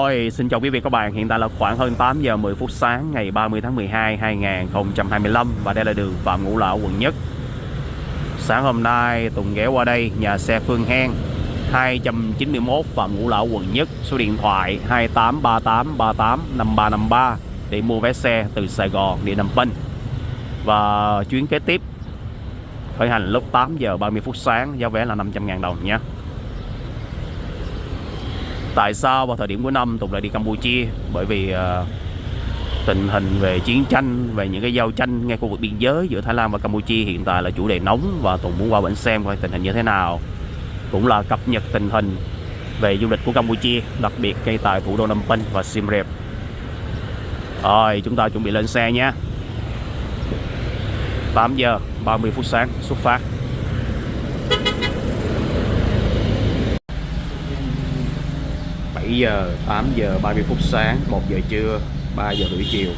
Ôi, xin chào quý vị các bạn, hiện tại là khoảng hơn 8 giờ 10 phút sáng ngày 30 tháng 12 2025 và đây là đường Phạm Ngũ Lão, quận Nhất. Sáng hôm nay Tùng ghé qua đây nhà xe Phương Hen 291 Phạm Ngũ Lão, quận Nhất, số điện thoại 2838385353 để mua vé xe từ Sài Gòn đi Phnom Penh. Và chuyến kế tiếp khởi hành lúc 8 giờ 30 phút sáng, giá vé là 500.000 đồng nhé. Tại sao vào thời điểm cuối năm Tùng lại đi Campuchia? Bởi vì tình hình về chiến tranh, về những cái giao tranh ngay khu vực biên giới giữa Thái Lan và Campuchia hiện tại là chủ đề nóng, và Tùng muốn qua bển xem coi tình hình như thế nào, cũng là cập nhật tình hình về du lịch của Campuchia, đặc biệt ngay tại thủ đô Phnom Penh và Siem Reap. Rồi chúng ta chuẩn bị lên xe nhé. 8 giờ 30 phút sáng xuất phát. 7 giờ, 8 giờ 30 phút sáng, 1 giờ trưa, 3 giờ rưỡi chiều.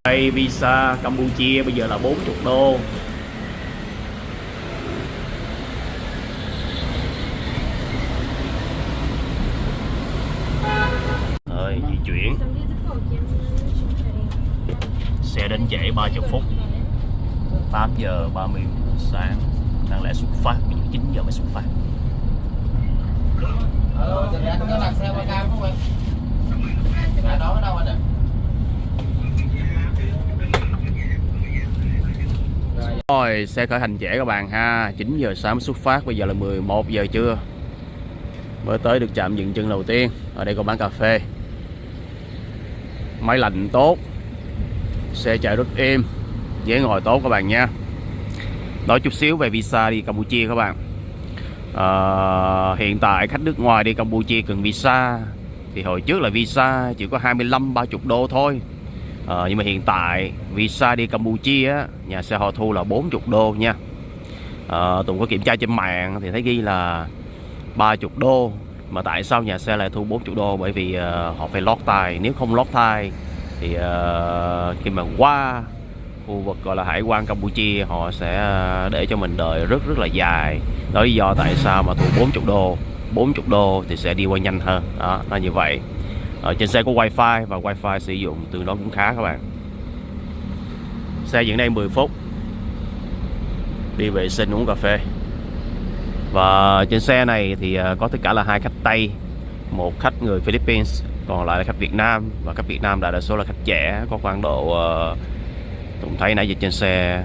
Đây, visa Campuchia bây giờ là 40 đô. Rồi, di chuyển. Xe đến trễ 30 phút. 8 giờ 30 sáng, đáng lẽ xuất phát, bây giờ 9 giờ mới xuất phát. Rồi, xe khởi hành trễ các bạn ha, 9 giờ sáng mới xuất phát, bây giờ là 11 giờ trưa mới tới được trạm dừng chân đầu tiên. Ở đây có bán cà phê, máy lạnh tốt, xe chạy rất êm, ghế ngồi tốt các bạn nha. Nói chút xíu về visa đi Campuchia các bạn. Hiện tại khách nước ngoài đi Campuchia cần visa thì hồi trước là visa chỉ có 25-30 đô thôi. Nhưng mà hiện tại visa đi Campuchia á, nhà xe họ thu là 40 đô nha. Tùng có kiểm tra trên mạng thì thấy ghi là 30 đô. Mà tại sao nhà xe lại thu 40 đô? Bởi vì họ phải lót tay. Nếu không lót tay thì khi mà qua khu vực gọi là hải quan Campuchia, họ sẽ để cho mình đợi rất là dài. Đó lý do tại sao mà thu 40 đô. 40 đô thì sẽ đi qua nhanh hơn. Đó, là như vậy. Ở trên xe có wifi và wifi sử dụng tương đối cũng khá các bạn. Xe dựng đây 10 phút, đi vệ sinh uống cà phê. Và trên xe này thì có tất cả là 2 khách Tây, 1 khách người Philippines, còn lại là khách Việt Nam. Và khách Việt Nam đại đa số là khách trẻ, có khoảng độ Tùng thấy nãy giờ trên xe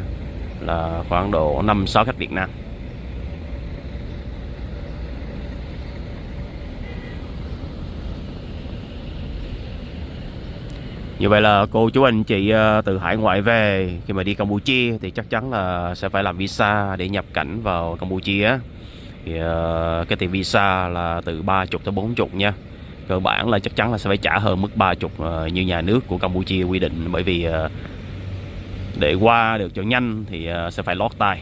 là khoảng độ 5-6 khách Việt Nam. Như vậy là cô chú anh chị từ hải ngoại về khi mà đi Campuchia thì chắc chắn là sẽ phải làm visa để nhập cảnh vào Campuchia. Thì cái tiền visa là từ 30 tới 40 nha. Cơ bản là chắc chắn là sẽ phải trả hơn mức 30 như nhà nước của Campuchia quy định, bởi vì để qua được cho nhanh thì sẽ phải lót tay.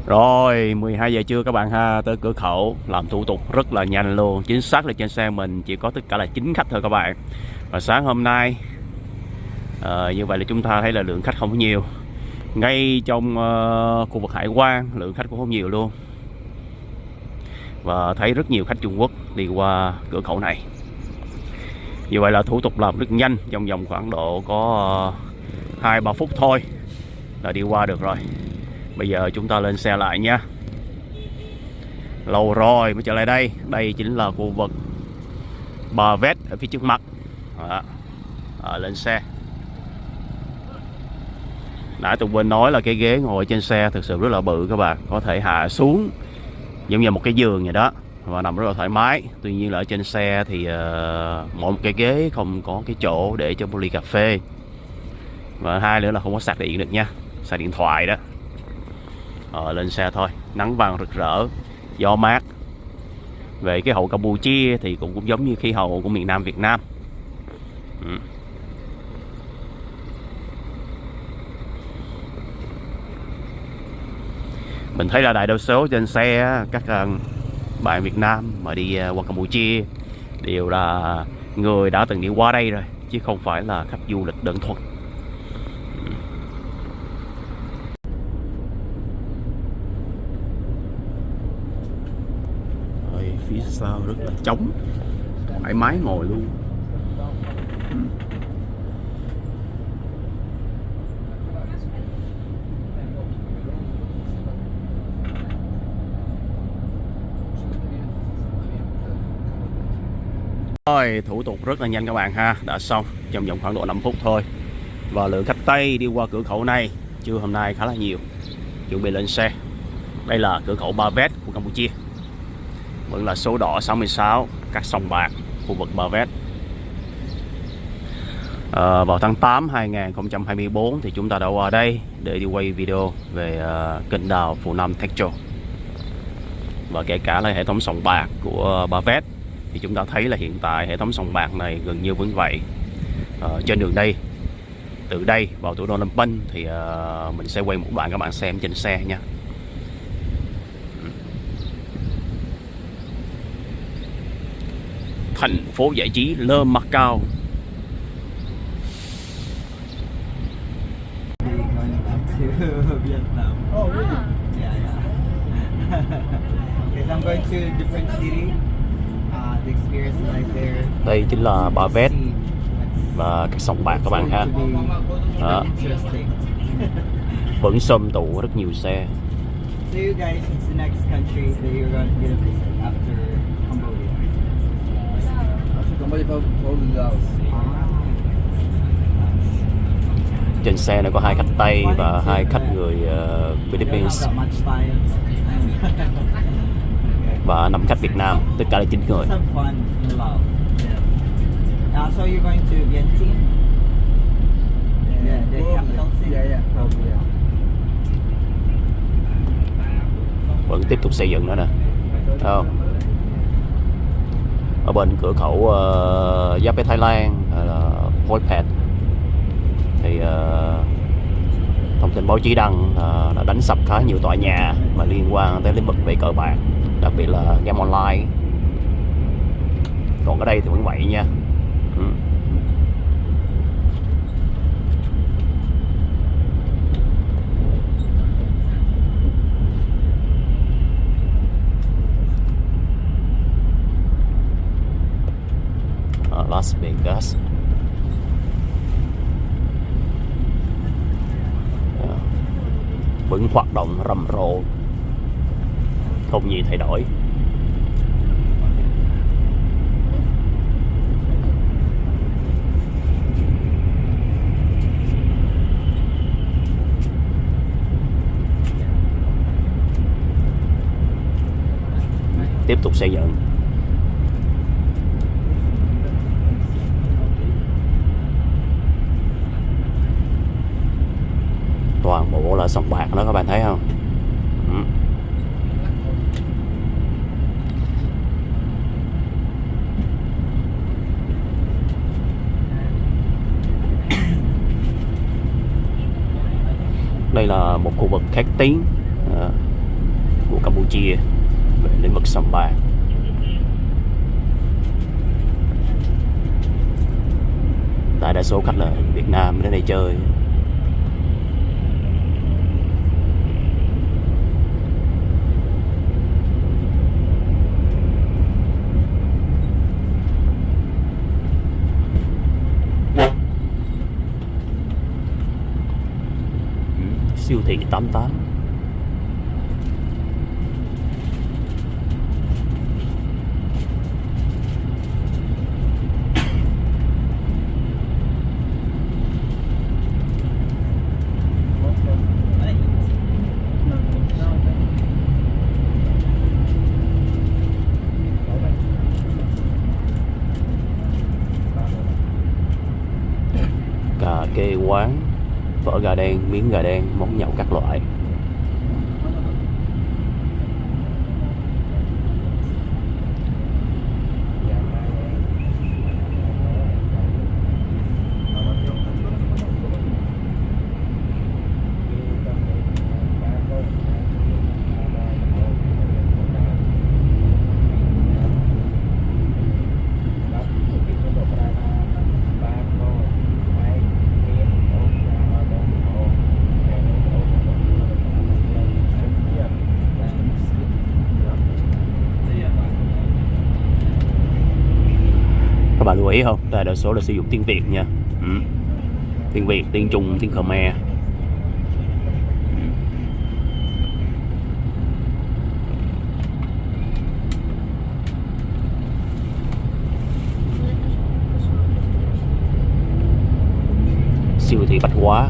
Rồi 12 giờ trưa các bạn ha, tới cửa khẩu, làm thủ tục rất là nhanh luôn. Chính xác là trên xe mình chỉ có tất cả là 9 khách thôi các bạn. Và sáng hôm nay như vậy là chúng ta thấy là lượng khách không có nhiều. Ngay trong khu vực hải quan lượng khách cũng không nhiều luôn. Và thấy rất nhiều khách Trung Quốc đi qua cửa khẩu này. Như vậy là thủ tục làm rất nhanh, trong vòng khoảng độ có 2-3 phút thôi là đi qua được rồi. Bây giờ chúng ta lên xe lại nha. Lâu rồi mới trở lại đây. Đây chính là khu vực Ba Vét ở phía trước mặt. Lên xe. Nãy tôi quên nói là cái ghế ngồi trên xe thực sự rất là bự các bạn. Có thể hạ xuống giống như một cái giường vậy đó, và nằm rất là thoải mái. Tuy nhiên là ở trên xe thì mỗi một cái ghế không có cái chỗ để cho một ly cà phê. Và hai nữa là không có sạc điện được nha, sạc điện thoại đó. Lên xe thôi. Nắng vàng rực rỡ, gió mát. Về cái hậu Campuchia thì cũng giống như khí hậu của miền Nam Việt Nam. Mình thấy là đại đa số trên xe các bạn Việt Nam mà đi qua Campuchia đều là người đã từng đi qua đây rồi, chứ không phải là khách du lịch đơn thuần. Phía sau rất là trống, thoải mái ngồi luôn. Rồi, thủ tục rất là nhanh các bạn ha, đã xong trong vòng khoảng độ 5 phút thôi. Và lượng khách Tây đi qua cửa khẩu này trưa hôm nay khá là nhiều, chuẩn bị lên xe. Đây là cửa khẩu Ba Vét của Campuchia, vẫn là số đỏ 66 các sông bạc, khu vực Ba Vét. Vào tháng 8 2024 thì chúng ta đã qua đây để đi quay video về kênh đào Phù Nam Techo, và kể cả là hệ thống sông bạc của Ba Vét. Thì chúng ta thấy là hiện tại hệ thống sông bạc này gần như vẫn vậy. Trên đường đây, từ đây vào thủ đô Phnom Penh thì mình sẽ quay một đoạn các bạn xem trên xe nha. Thành phố giải trí Le Macao. Vietnam. Oh, really? Yeah. Because I'm going to a different city. The experience life there. Đây chính là Ba Vét và các sông bạc các bạn ha. Vẫn xôm tụ rất nhiều xe. So you guys, it's the next country that you're going to visit after Cambodia. After Cambodia, probably Laos. Trên xe này có 2 khách Tây và 2 khách người Philippines và 5 khách Việt Nam, tất cả là 9 người. So you're going to Vientiane? Yeah, the capital city. Yeah, probably. Vẫn tiếp tục xây dựng nữa nè. Không? Ở bên cửa khẩu giáp với Thái Lan là Voi Phet thì thông tin báo chí đăng đã đánh sập khá nhiều tòa nhà mà liên quan tới lĩnh vực về cờ bạc, đặc biệt là game online. Còn ở đây thì vẫn vậy nha. Las Vegas. Vẫn hoạt động rầm rộ, không gì thay đổi. Tiếp tục xây dựng. Toàn bộ là sông bạc đó các bạn thấy không? Đây là một khu vực khét tiếng của Campuchia về lĩnh vực sông bạc. Đại đa số khách là Việt Nam đến đây chơi. Siêu thị 88. Cà kê quán, phở gà đen, miếng gà đen, món nhậu các loại. Các bạn lưu ý không? Đây đa số là sử dụng tiếng Việt nha. Tiếng Việt, tiếng Trung, tiếng Khmer. Siêu thị bách hóa.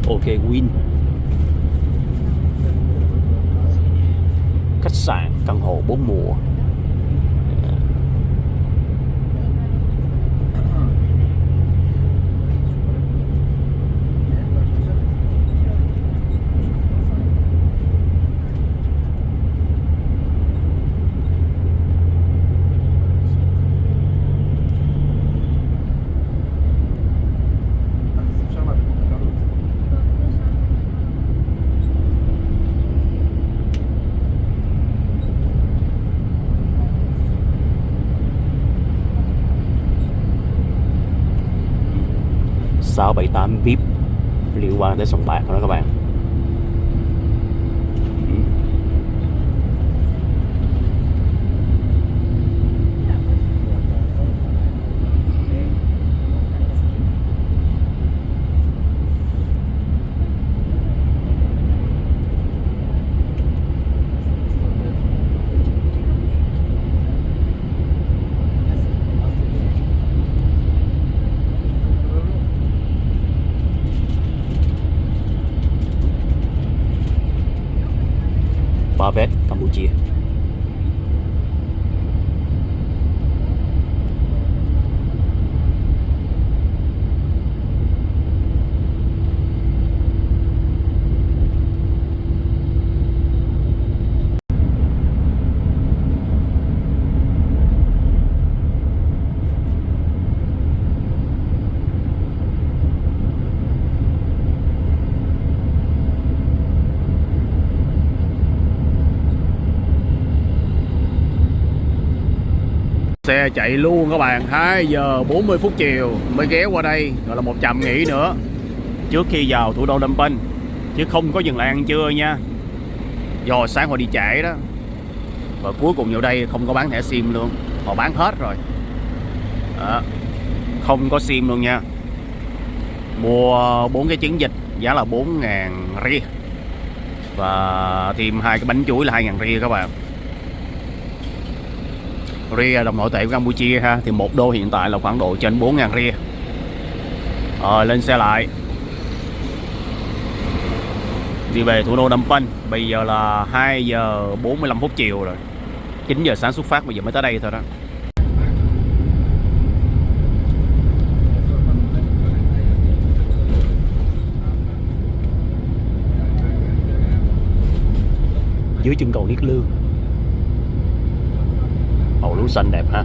Ok Win. Khách sạn, căn hộ 4 mùa. Sáu bảy tám VIP liên quan tới sòng bạc đó các bạn. Bavet, Campuchia. Xe chạy luôn các bạn, 2 giờ 40 phút chiều mới ghé qua đây, gọi là một trạm nghỉ nữa trước khi vào thủ đô Phnom Penh, chứ không có dừng lại ăn trưa nha. Do sáng họ đi trễ đó. Và cuối cùng vào đây không có bán thẻ SIM luôn, họ bán hết rồi đó. Không có SIM luôn nha. Mua 4 cái trứng vịt giá là 4.000 ria. Và thêm 2 cái bánh chuối là 2.000 ria các bạn. Ria đồng nội tệ của Campuchia ha, thì 1 đô hiện tại là khoảng độ trên 4.000 ria. Lên xe lại đi về thủ đô Phnom Penh. Bây giờ là 2 giờ 45 phút chiều rồi, 9 giờ sáng xuất phát, bây giờ mới tới đây thôi đó. Dưới chân cầu Niết Lương, màu lúa xanh đẹp ha.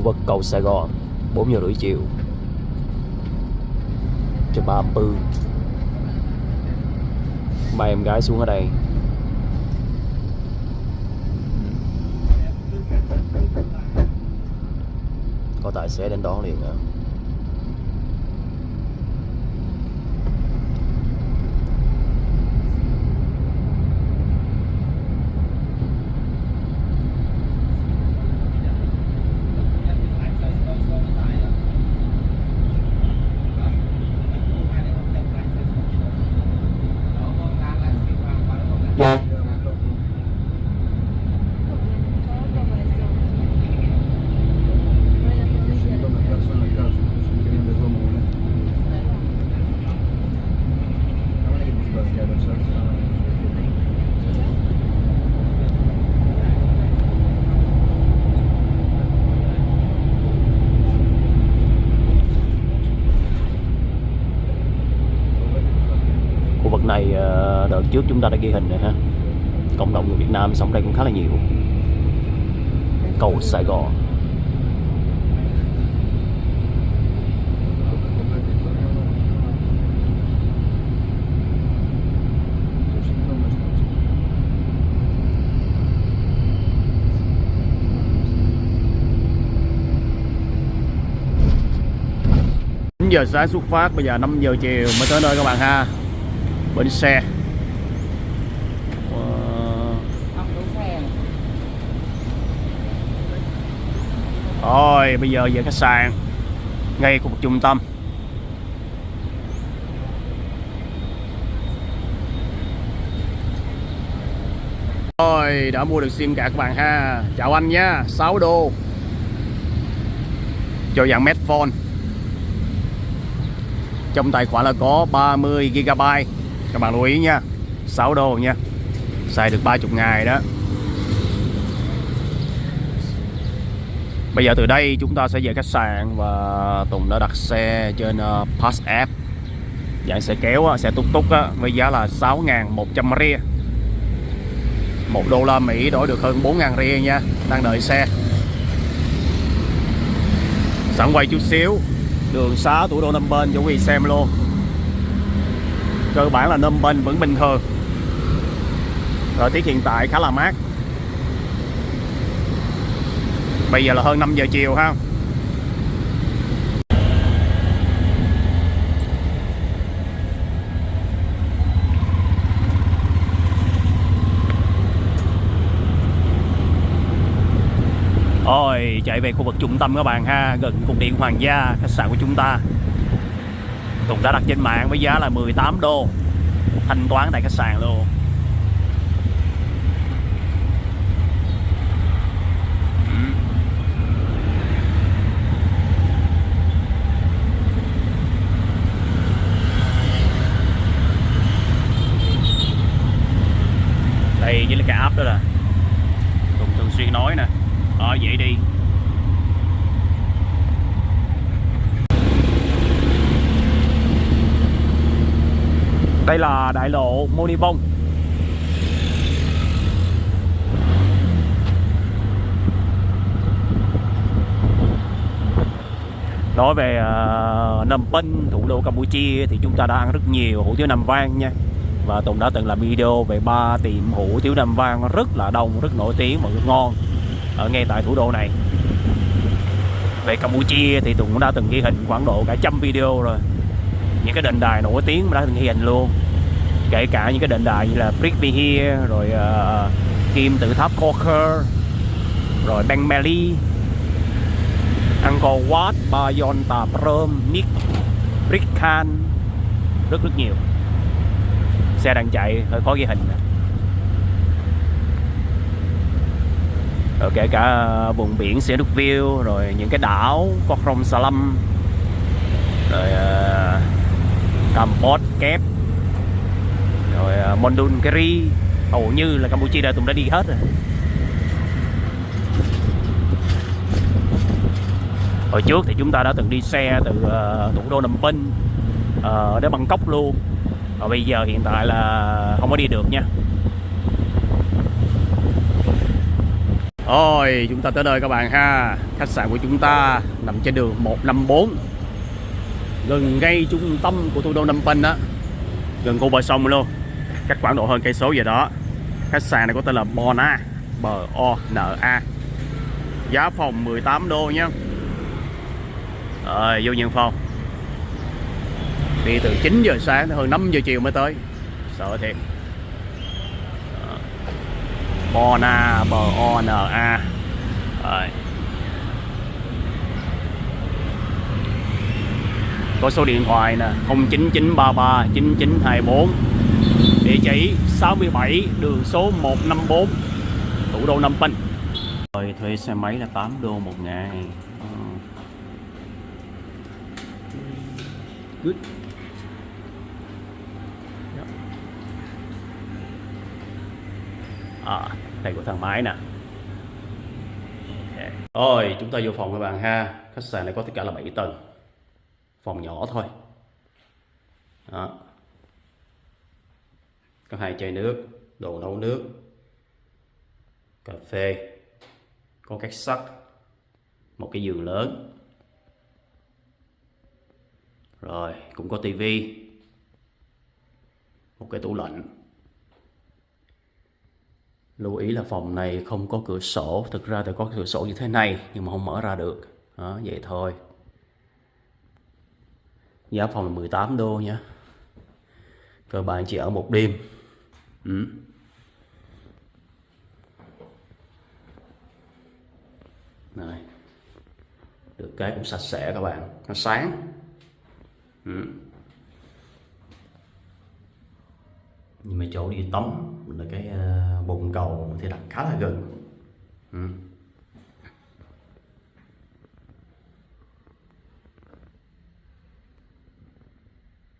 Khu vực cầu Sài Gòn 4 giờ rưỡi chiều cho Ba Pư. Ba em gái xuống ở đây. Có tài xế đến đón liền à. Khu vực này đợt trước chúng ta đã ghi hình rồi ha. Cộng đồng người Việt Nam sống đây cũng khá là nhiều. Cầu Sài Gòn. Giờ sáng xuất phát, bây giờ 5 giờ chiều mới tới nơi các bạn ha. Bến xe. Rồi bây giờ về khách sạn ngay khu vực trung tâm. Rồi đã mua được sim card các bạn ha. Chào anh nhé, 6 đô cho dạng Medphone. Trong tài khoản là có 30 GB. Các bạn lưu ý nha, 6 đô nha. Xài được 30 ngày đó. Bây giờ từ đây chúng ta sẽ về khách sạn và Tùng đã đặt xe trên Pass App. Dạng xe kéo, xe túc túc với giá là 6.100 ria. 1 đô la Mỹ đổi được hơn 4.000 ria nha. Đang đợi xe. Sẵn quay chút xíu đường xá thủ đô Phnom Penh cho quý vị xem luôn. Cơ bản là Phnom Penh vẫn bình thường. Thời tiết hiện tại khá là mát. Bây giờ là hơn 5 giờ chiều ha. Rồi chạy về khu vực trung tâm các bạn ha, gần cung điện Hoàng gia, khách sạn của chúng ta. Tùng đã đặt trên mạng với giá là 18 đô. Thanh toán tại khách sạn luôn. Đây chính là cái app đó nè, Tùng thường xuyên nói nè. Vậy đi. Đây là đại lộ Moni Vong. Nói về Phnom Penh, thủ đô Campuchia, thì chúng ta đã ăn rất nhiều hủ tiếu Nam Vang nha. Và Tùng đã từng làm video về 3 tiệm hủ tiếu Nam Vang rất là đông, rất nổi tiếng và rất ngon ở ngay tại thủ đô này. Về Campuchia thì Tùng cũng đã từng ghi hình khoảng độ cả 100 video rồi. Những cái đền đài nổi tiếng mà đã từng ghi hình luôn. Kể cả những cái đền đài như là Prithvi Hill, rồi Kim Tự Tháp Koker, rồi Bang Meli, Angkor Wat, Bayon Ta Prom, Nik, Rikhan, rất nhiều. Xe đang chạy hơi khó ghi hình. Rồi kể cả vùng biển Sihanouk View, rồi những cái đảo Kokrong Salam, rồi Kampot Kep, rồi Mondul Keri. Hầu như là Campuchia Tùng đã đi hết rồi. Hồi trước thì chúng ta đã từng đi xe từ thủ đô Phnom Penh đến Bangkok luôn. Và bây giờ hiện tại là không có đi được nha. Rồi chúng ta tới nơi các bạn ha. Khách sạn của chúng ta nằm trên đường 154, gần ngay trung tâm của thủ đô Phnom Penh á, gần khu bờ sông luôn, cách khoảng độ hơn cây số gì đó. Khách sạn này có tên là Bona, Bona. Giá phòng 18 đô nhé. Rồi vô nhận phòng. Đi từ 9 giờ sáng tới hơn 5 giờ chiều mới tới. Sợ thiệt. Bona, Bona. Rồi. Có số điện thoại nè, 09933 9924. Địa chỉ 67 đường số 154, thủ đô Phnom Penh. Rồi thuê xe máy là 8 đô một ngày. Good. Đây của thang máy nè. Okay. Rồi chúng ta vô phòng các bạn ha. Khách sạn này có tất cả là 7 tầng. Phòng nhỏ thôi. Đó. Có 2 chai nước, đồ nấu nước, cà phê, có két sắt, một cái giường lớn, rồi cũng có tivi, một cái tủ lạnh. Lưu ý là phòng này không có cửa sổ. Thực ra thì có cửa sổ như thế này nhưng mà không mở ra được. Đó, vậy thôi. Giá phòng là 18 đô nha. Cơ bản chỉ ở một đêm. Này. Được cái cũng sạch sẽ các bạn. Nó sáng. Nhưng mà chỗ đi tắm là cái bồn cầu thì đặt khá là gần.